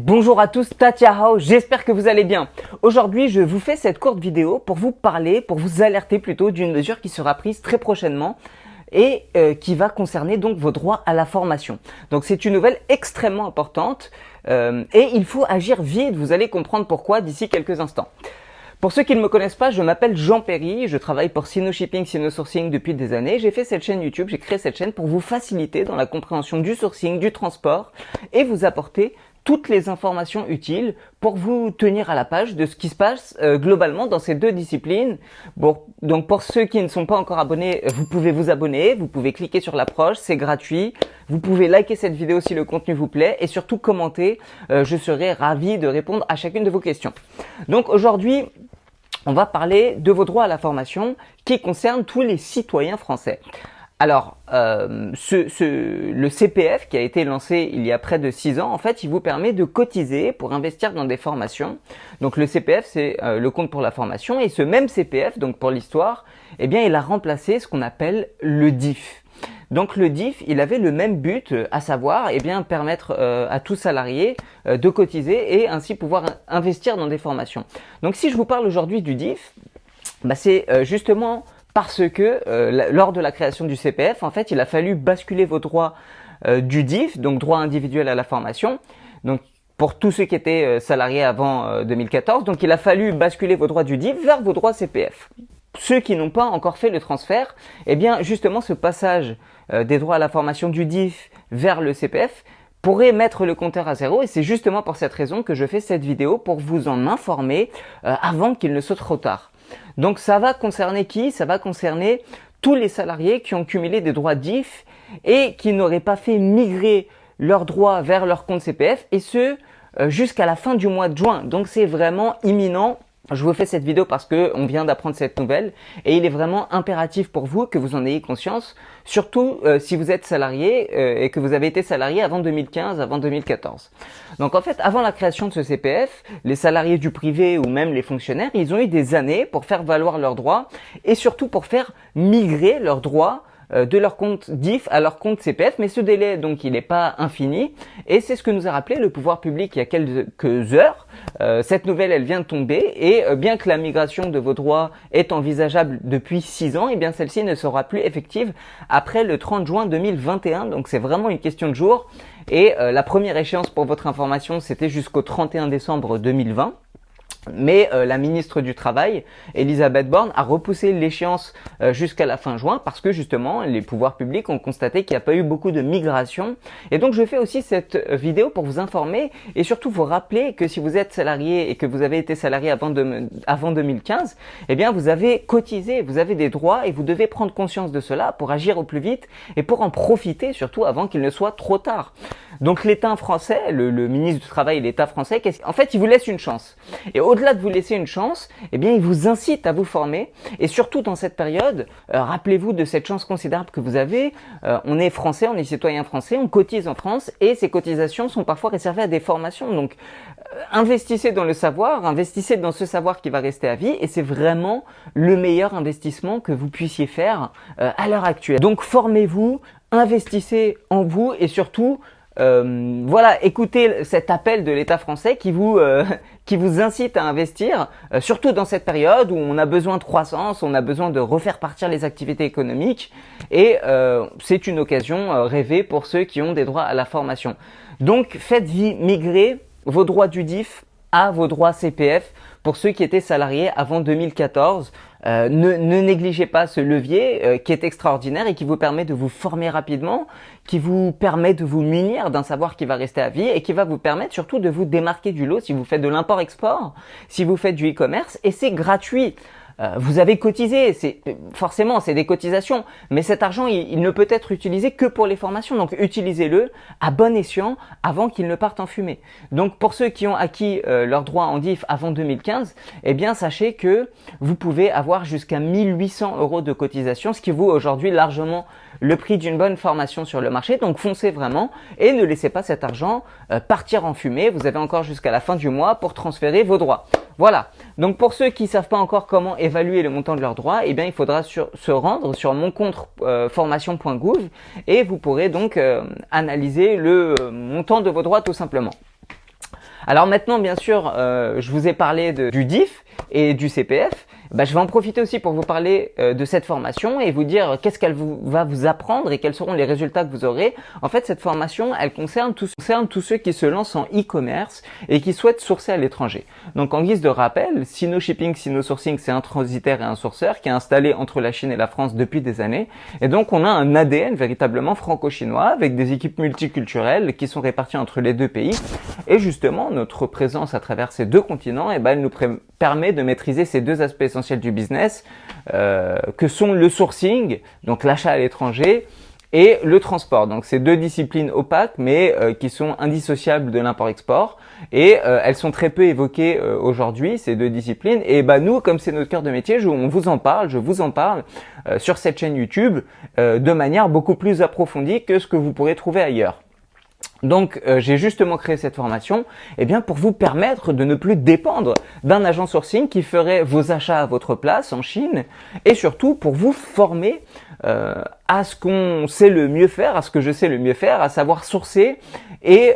Bonjour à tous, Tatiahao, j'espère que vous allez bien. Aujourd'hui, je vous fais cette courte vidéo pour vous parler, pour vous alerter plutôt d'une mesure qui sera prise très prochainement et qui va concerner donc vos droits à la formation. Donc c'est une nouvelle extrêmement importante et il faut agir vite, vous allez comprendre pourquoi d'ici quelques instants. Pour ceux qui ne me connaissent pas, je m'appelle Jean Perry, je travaille pour SinoShipping, SinoSourcing depuis des années. J'ai fait cette chaîne YouTube, j'ai créé cette chaîne pour vous faciliter dans la compréhension du sourcing, du transport et vous apporter toutes les informations utiles pour vous tenir à la page de ce qui se passe globalement dans ces deux disciplines. Bon, donc pour ceux qui ne sont pas encore abonnés, vous pouvez vous abonner, vous pouvez cliquer sur l'approche, c'est gratuit. Vous pouvez liker cette vidéo si le contenu vous plaît et surtout commenter, je serai ravi de répondre à chacune de vos questions. Donc aujourd'hui, on va parler de vos droits à la formation qui concernent tous les citoyens français. Alors, le CPF qui a été lancé il y a près de 6 ans, en fait, il vous permet de cotiser pour investir dans des formations. Donc le CPF, c'est le compte pour la formation et ce même CPF, donc pour l'histoire, eh bien, il a remplacé ce qu'on appelle le DIF. Donc le DIF, il avait le même but, à savoir eh bien, permettre à tout salarié de cotiser et ainsi pouvoir investir dans des formations. Donc si je vous parle aujourd'hui du DIF, bah, c'est justement parce que lors de la création du CPF, en fait, il a fallu basculer vos droits du DIF, donc droit individuel à la formation, donc pour tous ceux qui étaient salariés avant 2014, donc il a fallu basculer vos droits du DIF vers vos droits CPF. Ceux qui n'ont pas encore fait le transfert, eh bien justement ce passage des droits à la formation du DIF vers le CPF pourrait mettre le compteur à zéro et c'est justement pour cette raison que je fais cette vidéo pour vous en informer avant qu'il ne soit trop tard. Donc ça va concerner qui? Ça va concerner tous les salariés qui ont cumulé des droits DIF et qui n'auraient pas fait migrer leurs droits vers leur compte CPF et ce jusqu'à la fin du mois de juin. Donc c'est vraiment imminent. Je vous fais cette vidéo parce que on vient d'apprendre cette nouvelle et il est vraiment impératif pour vous que vous en ayez conscience, surtout si vous êtes salarié et que vous avez été salarié avant 2015, avant 2014. Donc en fait, avant la création de ce CPF, les salariés du privé ou même les fonctionnaires, ils ont eu des années pour faire valoir leurs droits et surtout pour faire migrer leurs droits de leur compte DIF à leur compte CPF, mais ce délai donc il n'est pas infini et c'est ce que nous a rappelé le pouvoir public il y a quelques heures. Cette nouvelle elle vient de tomber et bien que la migration de vos droits est envisageable depuis 6 ans, et bien celle-ci ne sera plus effective après le 30 juin 2021, donc c'est vraiment une question de jours et la première échéance pour votre information c'était jusqu'au 31 décembre 2020. Mais la ministre du Travail, Elisabeth Borne, a repoussé l'échéance jusqu'à la fin juin parce que justement les pouvoirs publics ont constaté qu'il n'y a pas eu beaucoup de migration. Et donc je fais aussi cette vidéo pour vous informer et surtout vous rappeler que si vous êtes salarié et que vous avez été salarié avant 2015, eh bien vous avez cotisé, vous avez des droits et vous devez prendre conscience de cela pour agir au plus vite et pour en profiter surtout avant qu'il ne soit trop tard. Donc l'État français, le ministre du Travail et l'État français, en fait il vous laisse une chance. Et au-delà de vous laisser une chance, eh bien, il vous incite à vous former. Et surtout dans cette période, rappelez-vous de cette chance considérable que vous avez. On est français, on est citoyen français, on cotise en France et ces cotisations sont parfois réservées à des formations. Donc, investissez dans le savoir, investissez dans ce savoir qui va rester à vie et c'est vraiment le meilleur investissement que vous puissiez faire à l'heure actuelle. Donc, formez-vous, investissez en vous et surtout, voilà, écoutez cet appel de l'État français qui vous incite à investir, surtout dans cette période où on a besoin de croissance, on a besoin de refaire partir les activités économiques et c'est une occasion rêvée pour ceux qui ont des droits à la formation. Donc faites migrer vos droits du DIF à vos droits CPF pour ceux qui étaient salariés avant 2014. Ne négligez pas ce levier qui est extraordinaire et qui vous permet de vous former rapidement, qui vous permet de vous munir d'un savoir qui va rester à vie et qui va vous permettre surtout de vous démarquer du lot si vous faites de l'import-export, si vous faites du e-commerce et c'est gratuit. Vous avez cotisé, forcément c'est des cotisations, mais cet argent il ne peut être utilisé que pour les formations, donc utilisez-le à bon escient avant qu'il ne parte en fumée. Donc pour ceux qui ont acquis leurs droits en DIF avant 2015, eh bien sachez que vous pouvez avoir jusqu'à 1 800 € de cotisation, ce qui vaut aujourd'hui largement le prix d'une bonne formation sur le marché, donc foncez vraiment et ne laissez pas cet argent partir en fumée, vous avez encore jusqu'à la fin du mois pour transférer vos droits. Voilà, donc pour ceux qui ne savent pas encore comment évaluer le montant de leurs droits, eh bien il faudra se rendre sur mon compte formation.gouv et vous pourrez donc analyser le montant de vos droits tout simplement. Alors maintenant, bien sûr, je vous ai parlé du DIF et du CPF. Je vais en profiter aussi pour vous parler de cette formation et vous dire qu'est-ce qu'elle va vous apprendre et quels seront les résultats que vous aurez. En fait, cette formation, elle concerne tous ceux qui se lancent en e-commerce et qui souhaitent sourcer à l'étranger. Donc, en guise de rappel, Sino Shipping, Sino Sourcing, c'est un transitaire et un sourceur qui est installé entre la Chine et la France depuis des années. Et donc, on a un ADN véritablement franco-chinois avec des équipes multiculturelles qui sont réparties entre les deux pays. Et justement, notre présence à travers ces deux continents, elle nous permet de maîtriser ces deux aspects essentiels du business que sont le sourcing, donc l'achat à l'étranger, et le transport. Donc c'est deux disciplines opaques mais qui sont indissociables de l'import-export et elles sont très peu évoquées aujourd'hui, ces deux disciplines. Et nous, comme c'est notre cœur de métier, je vous en parle sur cette chaîne YouTube de manière beaucoup plus approfondie que ce que vous pourrez trouver ailleurs. Donc, j'ai justement créé cette formation pour vous permettre de ne plus dépendre d'un agent sourcing qui ferait vos achats à votre place en Chine et surtout pour vous former à ce qu'on sait le mieux faire, à ce que je sais le mieux faire, à savoir sourcer et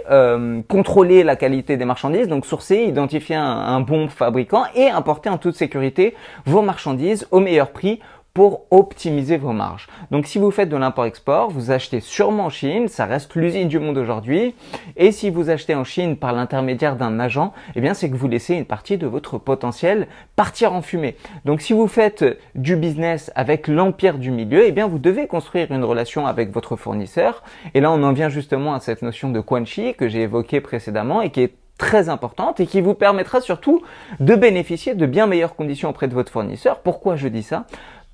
contrôler la qualité des marchandises. Donc, sourcer, identifier un bon fabricant et importer en toute sécurité vos marchandises au meilleur prix pour optimiser vos marges. Donc si vous faites de l'import-export, vous achetez sûrement en Chine, ça reste l'usine du monde aujourd'hui. Et si vous achetez en Chine par l'intermédiaire d'un agent, c'est que vous laissez une partie de votre potentiel partir en fumée. Donc si vous faites du business avec l'empire du milieu, vous devez construire une relation avec votre fournisseur. Et là, on en vient justement à cette notion de Quanxi que j'ai évoquée précédemment et qui est très importante et qui vous permettra surtout de bénéficier de bien meilleures conditions auprès de votre fournisseur. Pourquoi je dis ça ?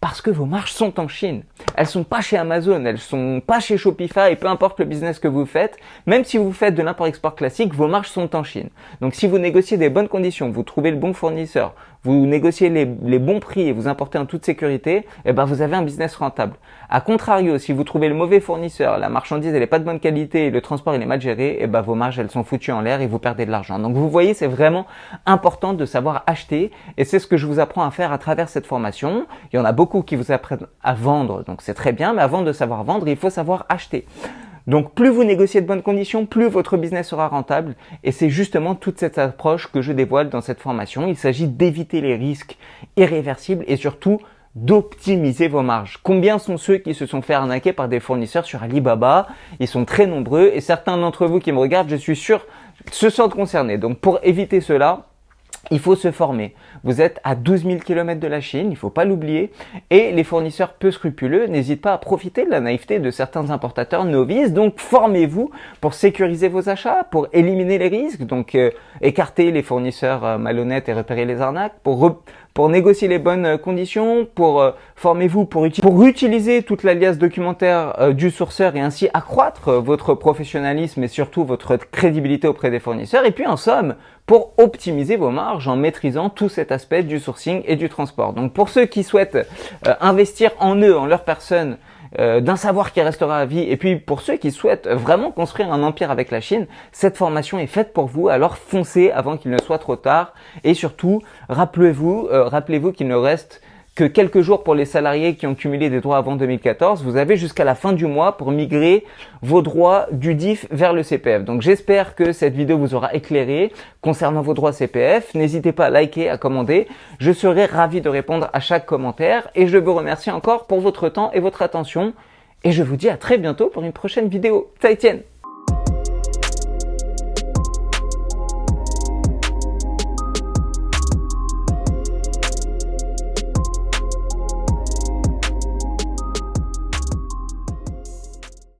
Parce que vos marges sont en Chine. Elles sont pas chez Amazon, elles sont pas chez Shopify, peu importe le business que vous faites, même si vous faites de l'import-export classique, vos marges sont en Chine. Donc si vous négociez des bonnes conditions, vous trouvez le bon fournisseur, vous négociez les bons prix et vous importez en toute sécurité, vous avez un business rentable. A contrario, si vous trouvez le mauvais fournisseur, la marchandise elle est pas de bonne qualité, le transport il est mal géré, vos marges elles sont foutues en l'air et vous perdez de l'argent. Donc vous voyez, c'est vraiment important de savoir acheter et c'est ce que je vous apprends à faire à travers cette formation. Il y en a beaucoup qui vous apprennent à vendre, donc c'est très bien, mais avant de savoir vendre, il faut savoir acheter. Donc plus vous négociez de bonnes conditions, plus votre business sera rentable et c'est justement toute cette approche que je dévoile dans cette formation. Il s'agit d'éviter les risques irréversibles et surtout d'optimiser vos marges. Combien sont ceux qui se sont fait arnaquer par des fournisseurs sur Alibaba? Ils sont très nombreux et certains d'entre vous qui me regardent, je suis sûr, se sentent concernés. Donc pour éviter cela, il faut se former. Vous êtes à 12 000 km de la Chine, il ne faut pas l'oublier. Et les fournisseurs peu scrupuleux n'hésitent pas à profiter de la naïveté de certains importateurs novices. Donc formez-vous pour sécuriser vos achats, pour éliminer les risques, donc écarter les fournisseurs malhonnêtes et repérer les arnaques, pour négocier les bonnes conditions, formez-vous pour utiliser toute l'alias documentaire du sourceur et ainsi accroître votre professionnalisme et surtout votre crédibilité auprès des fournisseurs. Et puis en somme, pour optimiser vos marges en maîtrisant tout cet aspect du sourcing et du transport. Donc pour ceux qui souhaitent investir en eux, en leur personne, d'un savoir qui restera à vie, et puis pour ceux qui souhaitent vraiment construire un empire avec la Chine, cette formation est faite pour vous, alors foncez avant qu'il ne soit trop tard, et surtout, rappelez-vous qu'il ne reste que quelques jours pour les salariés qui ont cumulé des droits avant 2014. Vous avez jusqu'à la fin du mois pour migrer vos droits du DIF vers le CPF. Donc j'espère que cette vidéo vous aura éclairé concernant vos droits CPF. N'hésitez pas à liker, à commenter. Je serai ravi de répondre à chaque commentaire et je vous remercie encore pour votre temps et votre attention. Et je vous dis à très bientôt pour une prochaine vidéo. Zaijian!